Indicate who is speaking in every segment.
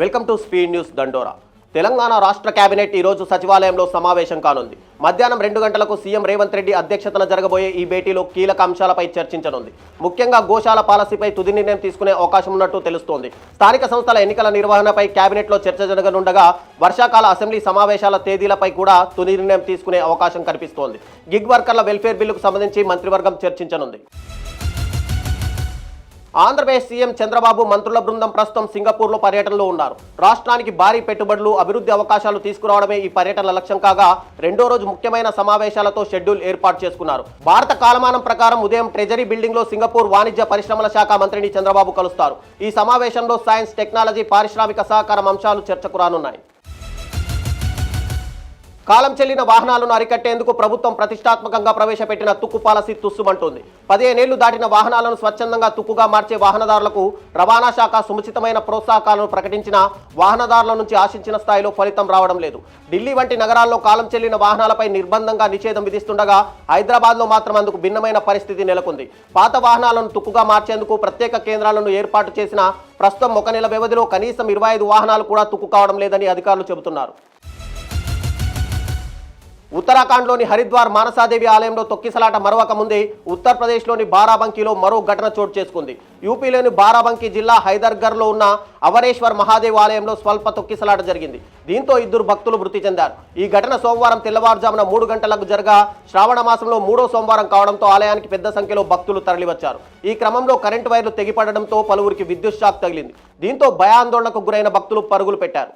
Speaker 1: Welcome to speed news దండోరా. తెలంగాణ రాష్ట్ర cabinet ఈ రోజు సచివాలయంలో సమావేశం కానుంది. మధ్యాహ్నం 2 గంటలకు సీఎం రేవంత్ రెడ్డి అధ్యక్షతన జరగబోయే ఈ భేటీలో కీలక అంశాలపై చర్చించనుంది. ముఖ్యంగా గోశాల పాలసీపై తుది నిర్ణయం తీసుకునే అవకాశం ఉన్నట్టు తెలుస్తోంది. స్థానిక సంస్థల ఎన్నికల నిర్వహణపై కేబినెట్లో చర్చ జరగనుండగా వర్షాకాల అసెంబ్లీ సమావేశాల తేదీలపై కూడా తుది నిర్ణయం తీసుకునే అవకాశం కనిపిస్తోంది. గిగ్ వర్కర్ల వెల్ఫేర్ బిల్లుకు సంబంధించి మంత్రివర్గం చర్చించనుంది. ఆంధ్రప్రదేశ్ సీఎం చంద్రబాబు మంత్రుల బృందం ప్రస్తుతం సింగపూర్లో పర్యటనలో ఉన్నారు. రాష్ట్రానికి భారీ పెట్టుబడులు, అభివృద్ధి అవకాశాలు తీసుకురావడమే ఈ పర్యటనల లక్ష్యం కాగా రెండో రోజు ముఖ్యమైన సమావేశాలతో షెడ్యూల్ ఏర్పాటు చేసుకున్నారు. భారత కాలమానం ప్రకారం ఉదయం ట్రెజరీ బిల్డింగ్ లో సింగపూర్ వాణిజ్య పరిశ్రమల శాఖ మంత్రిని చంద్రబాబు కలుస్తారు. ఈ సమావేశంలో సైన్స్, టెక్నాలజీ, పారిశ్రామిక సహకారం అంశాలు చర్చకు రానున్నాయి. కాలం చెల్లిన వాహనాలను అరికట్టేందుకు ప్రభుత్వం ప్రతిష్టాత్మకంగా ప్రవేశపెట్టిన తుక్కు పాలసీ తుస్సుమంటోంది. 15 ఏళ్లు దాటిన వాహనాలను స్వచ్ఛందంగా తుక్కుగా మార్చే వాహనదారులకు రవాణా శాఖ సముచితమైన ప్రోత్సాహకాలను ప్రకటించిన వాహనదారుల నుంచి ఆశించిన స్థాయిలో ఫలితం రావడం లేదు. ఢిల్లీ వంటి నగరాల్లో కాలం చెల్లిన వాహనాలపై నిర్బంధంగా నిషేధం విధిస్తుండగా హైదరాబాద్లో మాత్రం అందుకు భిన్నమైన పరిస్థితి నెలకొంది. పాత వాహనాలను తుక్కుగా మార్చేందుకు ప్రత్యేక కేంద్రాలను ఏర్పాటు చేసిన ప్రస్తుతం 1 నెల వ్యవధిలో కనీసం 25 వాహనాలు కూడా తుక్కు కావడం లేదని అధికారులు చెబుతున్నారు. ఉత్తరాఖండ్లోని హరిద్వార్ మానసాదేవి ఆలయంలో తొక్కిసలాట మరొక ముందే ఉత్తరప్రదేశ్లోని బారాబంకీలో మరో ఘటన చోటు చేసుకుంది. యూపీలోని బారాబంకీ జిల్లా హైదర్గర్లో ఉన్న అవరేశ్వర్ మహాదేవ్ ఆలయంలో స్వల్ప తొక్కిసలాట జరిగింది. దీంతో 2 భక్తులు మృతి చెందారు. ఈ ఘటన సోమవారం తెల్లవారుజామున 3 గంటలకు జరగా శ్రావణ మాసంలో 3వ సోమవారం కావడంతో ఆలయానికి పెద్ద సంఖ్యలో భక్తులు తరలివచ్చారు. ఈ క్రమంలో కరెంటు వైర్లు తెగిపడడంతో పలువురికి విద్యుత్ షాక్ తగిలింది. దీంతో భయాందోళనకు గురైన భక్తులు పరుగులు పెట్టారు.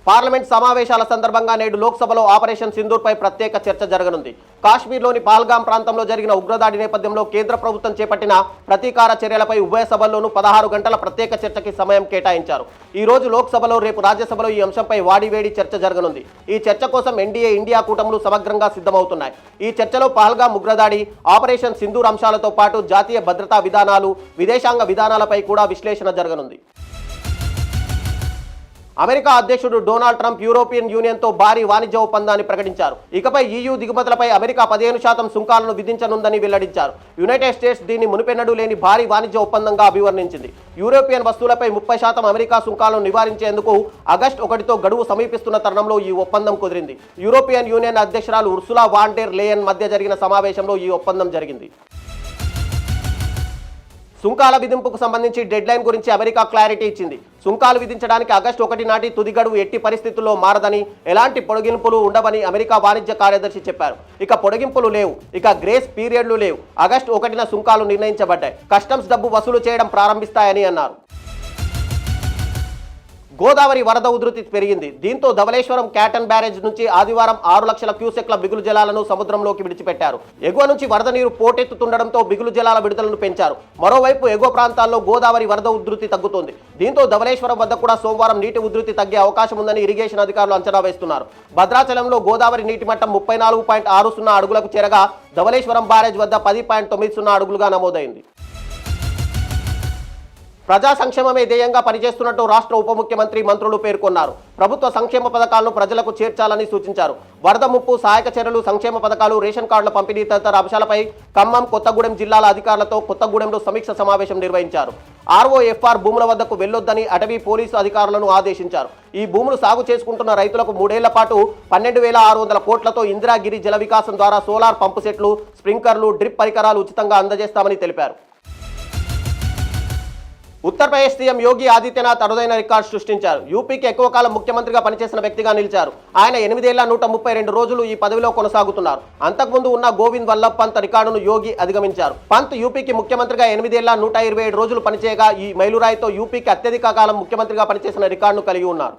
Speaker 1: పార్లమెంట్ సమావేశాల సందర్భంగా నేడు లోక్సభలో ఆపరేషన్ సింధూర్పై ప్రత్యేక చర్చ జరగనుంది. కాశ్మీర్లోని పాల్గాం ప్రాంతంలో జరిగిన ఉగ్రదాడి నేపథ్యంలో కేంద్ర ప్రభుత్వం చేపట్టిన ప్రతీకార చర్యలపై ఉభయ సభల్లోనూ 16 గంటల ప్రత్యేక చర్చకి సమయం కేటాయించారు. ఈ రోజు లోక్సభలో, రేపు రాజ్యసభలో ఈ అంశంపై వాడివేడి చర్చ జరగనుంది. ఈ చర్చ కోసం ఎన్డీఏ, ఇండియా కూటములు సమగ్రంగా సిద్ధమవుతున్నాయి. ఈ చర్చలో పాల్గాం ఉగ్రదాడి, ఆపరేషన్ సింధూర్ అంశాలతో పాటు జాతీయ భద్రతా విధానాలు, విదేశాంగ విధానాలపై కూడా విశ్లేషణ జరగనుంది. అమెరికా అధ్యక్షుడు డొనాల్డ్ ట్రంప్ యూరోపియన్ యూనియన్తో భారీ వాణిజ్య ఒప్పందాన్ని ప్రకటించారు. ఇకపై EU దిగుమతులపై అమెరికా 15% సుంకాలను విధించనుందని వెల్లడించారు. యునైటెడ్ స్టేట్స్ దీన్ని మునుపెన్నడూ లేని భారీ వాణిజ్య ఒప్పందంగా అభివర్ణించింది. యూరోపియన్ వస్తువులపై 30% అమెరికా సుంకాలను నివారించేందుకు ఆగస్టు 1తో గడువు సమీపిస్తున్న తరుణంలో ఈ ఒప్పందం కుదిరింది. యూరోపియన్ యూనియన్ అధ్యక్షురాలు ఉర్సులా వాన్ డెర్ లేయన్ మధ్య జరిగిన సమావేశంలో ఈ ఒప్పందం జరిగింది. సుంకాల విధింపుకు సంబంధించి డెడ్లైన్ గురించి అమెరికా క్లారిటీ ఇచ్చింది. సుంకాలు విధించడానికి ఆగస్టు 1 నాటి తుది గడువు ఎట్టి పరిస్థితుల్లో మారదని, ఎలాంటి పొడిగింపులు ఉండవని అమెరికా వాణిజ్య కార్యదర్శి చెప్పారు. ఇక పొడిగింపులు లేవు, ఇక గ్రేస్ పీరియడ్లు లేవు. ఆగస్టు 1న సుంకాలు నిర్ణయించబడ్డాయి. కస్టమ్స్ డబ్బు వసూలు చేయడం ప్రారంభిస్తాయని అన్నారు. గోదావరి వరద ఉధృతి పెరిగింది. దీంతో ధవళేశ్వరం క్యాటన్ బ్యారేజ్ నుంచి ఆదివారం 6 లక్షల క్యూసెక్ల బిగులు జలాలను సముద్రంలోకి విడిచిపెట్టారు. ఎగువ నుంచి వరద నీరు పోటెత్తుతుండడంతో బిగులు జలాల విడుదలను పెంచారు. మరోవైపు ఎగువ ప్రాంతాల్లో గోదావరి వరద ఉధృతి తగ్గుతోంది. దీంతో ధవళేశ్వరం వద్ద కూడా సోమవారం నీటి ఉధృతి తగ్గే అవకాశం ఉందని ఇరిగేషన్ అధికారులు అంచనా వేస్తున్నారు. భద్రాచలంలో గోదావరి నీటి మట్టం 34.60 అడుగులకు చేరగా ధవళేశ్వరం బ్యారేజ్ వద్ద 10.90 అడుగులుగా నమోదైంది. ప్రజా సంక్షేమమే ధ్యేయంగా పనిచేస్తున్నట్టు రాష్ట్ర ఉప ముఖ్యమంత్రి, మంత్రులు పేర్కొన్నారు. ప్రభుత్వ సంక్షేమ పథకాలను ప్రజలకు చేర్చాలని సూచించారు. వరద ముప్పు సహాయక చర్యలు, సంక్షేమ పథకాలు, రేషన్ కార్డుల పంపిణీ తదితర అంశాలపై ఖమ్మం, కొత్తగూడెం జిల్లాల అధికారులతో కొత్తగూడెంలో సమీక్ష సమావేశం నిర్వహించారు. ROFR భూముల వద్దకు వెళ్లొద్దని అటవీ పోలీసు అధికారులను ఆదేశించారు. ఈ భూములు సాగు చేసుకుంటున్న రైతులకు 3 ఏళ్ల పాటు 12,600 కోట్లతో ఇందిరాగిరి జల వికాసం ద్వారా సోలార్ పంపు సెట్లు, స్ప్రింక్లర్లు, డ్రిప్ పరికరాలు ఉచితంగా అందజేస్తామని తెలిపారు. ఉత్తరప్రదేశ్ సీఎం యోగి ఆదిత్యనాథ్ అరుదైన రికార్డు సృష్టించారు. యూపీకి ఎక్కువ కాలం ముఖ్యమంత్రిగా పనిచేసిన వ్యక్తిగా నిలిచారు. ఆయన 8 ఏళ్ల 132 రోజులు ఈ పదవిలో కొనసాగుతున్నారు. అంతకుముందు ఉన్న గోవింద్ వల్లభ్ పంత్ రికార్డును యోగి అధిగమించారు. పంత్ యూపీకి ముఖ్యమంత్రిగా 8 ఏళ్ల 127 రోజులు పనిచేయగా ఈ మైలురాయితో యూపీకి అత్యధిక కాలం ముఖ్యమంత్రిగా పనిచేసిన రికార్డును కలిగి ఉన్నారు.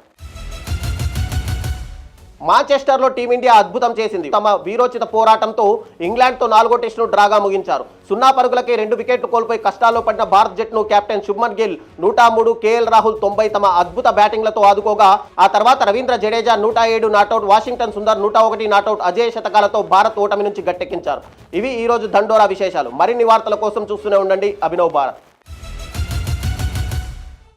Speaker 1: మాంచెస్టర్లో టీమిండియా అద్భుతం చేసింది. తమ వీరోచిత పోరాటంతో ఇంగ్లాండ్తో 4వ టెస్టును డ్రాగా ముగించారు. 0 పరుగులకే 2 వికెట్లు కోల్పోయి కష్టాల్లో పడిన భారత్ జట్టును కెప్టెన్ శుభ్మన్ గిల్ 103, KL రాహుల్ 90 తమ అద్భుత బ్యాటింగ్లతో ఆదుకోగా ఆ తర్వాత రవీంద్ర జడేజా 107 నాటౌట్, వాషింగ్టన్ సుందర్ 101 నాటౌట్ అజేయ శతకాలతో భారత్ ఓటమి నుంచి గట్టెక్కించారు. ఇవి ఈ రోజు దండోరా విశేషాలు. మరిన్ని వార్తల కోసం చూస్తూనే ఉండండి అభినవ్ భారత్.